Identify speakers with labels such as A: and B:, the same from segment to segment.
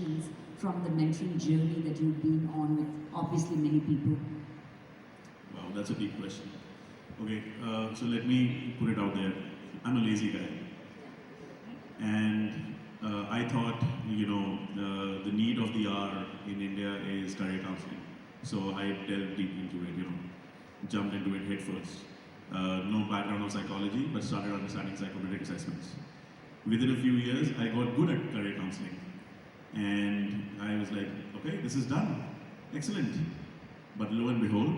A: reflections from the mentoring journey that you've been on with obviously many people?
B: Wow, that's a deep question. Okay, so let me put it out there. I'm a lazy guy. And I thought, the need of the hour in India is career counseling. So I delved deep into it, jumped into it head first. No background of psychology, but started understanding psychometric assessments. Within a few years, I got good at career counseling. And I was like, okay, this is done. Excellent. But lo and behold,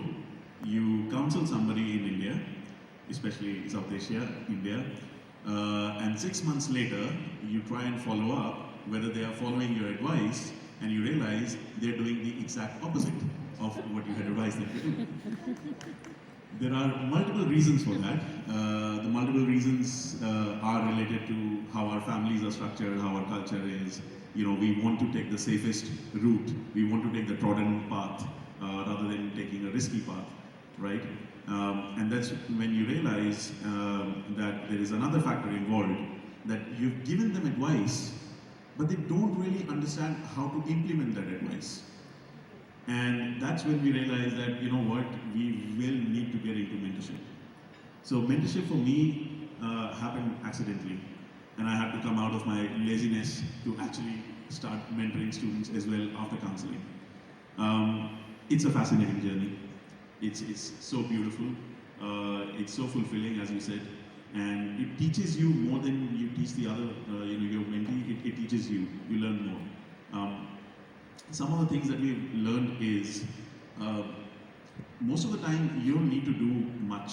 B: you counsel somebody in India, especially South Asia, India, and 6 months later, you try and follow up whether they are following your advice, and you realize they're doing the exact opposite of what you had advised them to do. There are multiple reasons for that. The multiple reasons are related to how our families are structured, how our culture is. We want to take the safest route. We want to take the trodden path rather than taking a risky path, right? And that's when you realize that there is another factor involved, that you've given them advice, but they don't really understand how to implement that advice. And that's when we realize that, we will need to get into mentorship. So mentorship for me happened accidentally. And I had to come out of my laziness to actually start mentoring students as well after counseling. It's a fascinating journey. It's so beautiful. It's so fulfilling, as you said. And it teaches you more than you teach the other, your mentee. It teaches you. You learn more. Some of the things that we've learned is, most of the time, you don't need to do much.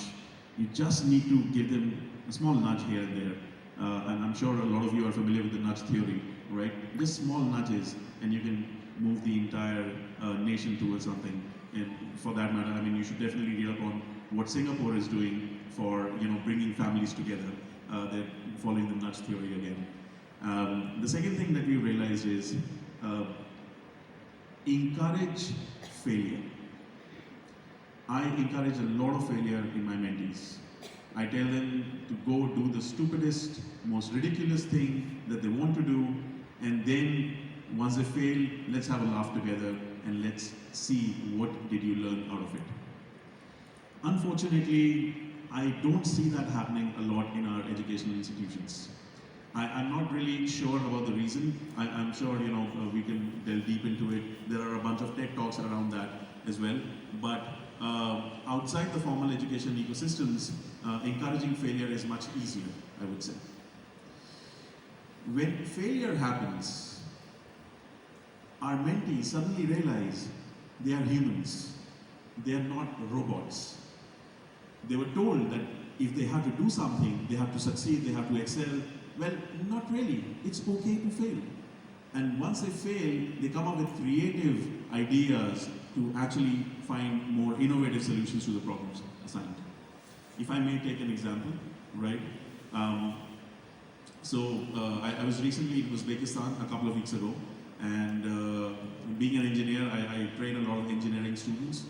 B: You just need to give them a small nudge here and there. And I'm sure a lot of you are familiar with the nudge theory, right? Just small nudges, and you can move the entire nation towards something. And for that matter, you should definitely read up on what Singapore is doing for, bringing families together. They're following the nudge theory again. The second thing that we realized is, encourage failure. I encourage a lot of failure in my mentees. I tell them to go do the stupidest, most ridiculous thing that they want to do, and then once they fail, let's have a laugh together and let's see what did you learn out of it. Unfortunately, I don't see that happening a lot in our educational institutions. I'm not really sure about the reason. I'm sure we can delve deep into it. There are a bunch of TED Talks around that as well. But outside the formal education ecosystems, encouraging failure is much easier, I would say. When failure happens, our mentees suddenly realize they are humans. They are not robots. They were told that if they have to do something, they have to succeed, they have to excel. Well, not really. It's okay to fail. And once they fail, they come up with creative ideas to actually find more innovative solutions to the problems assigned. If I may take an example, right? I was recently in Uzbekistan a couple of weeks ago, and being an engineer, I train a lot of engineering students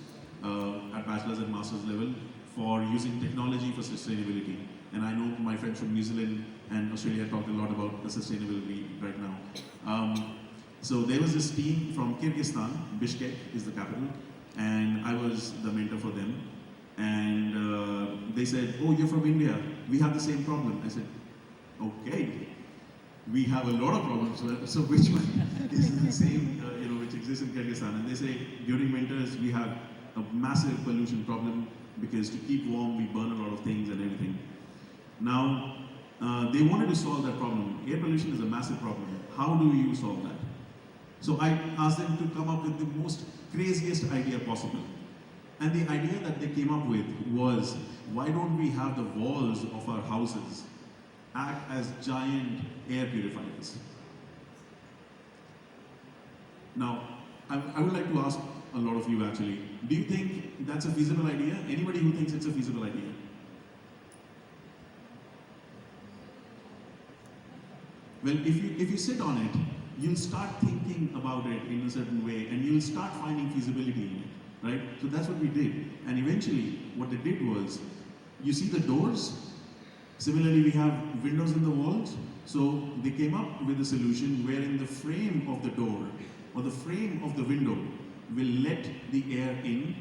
B: at bachelor's and master's level for using technology for sustainability. And I know my friends from New Zealand and Australia talked a lot about the sustainability right now. So there was this team from Kyrgyzstan, Bishkek is the capital, and I was the mentor for them. And they said, oh, you're from India, we have the same problem. I said, okay, we have a lot of problems, so which one is the same, which exists in Kyrgyzstan? And they say, during winters, we have a massive pollution problem because to keep warm, we burn a lot of things and everything. Now, they wanted to solve that problem. Air pollution is a massive problem. How do you solve that? So I asked them to come up with the most craziest idea possible. And the idea that they came up with was, why don't we have the walls of our houses act as giant air purifiers? Now, I would like to ask a lot of you actually, do you think that's a feasible idea? Anybody who thinks it's a feasible idea? Well, if you sit on it, you'll start thinking about it in a certain way, and you'll start finding feasibility in it, right? So that's what we did. And eventually, what they did was, you see the doors? Similarly, we have windows in the walls. So they came up with a solution wherein the frame of the door or the frame of the window will let the air in.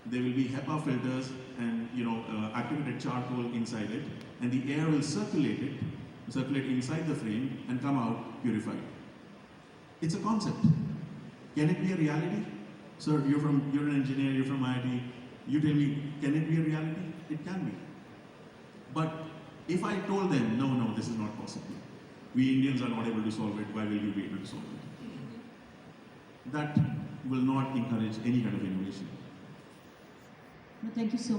B: There will be HEPA filters and activated charcoal inside it, and the air will circulate inside the frame and come out purified. It's a concept. Can it be a reality? Sir, you're an engineer, you're from IIT. You tell me, can it be a reality? It can be. But if I told them, no, this is not possible. We Indians are not able to solve it, why will you be able to solve it? That will not encourage any kind of innovation.
A: No, thank you so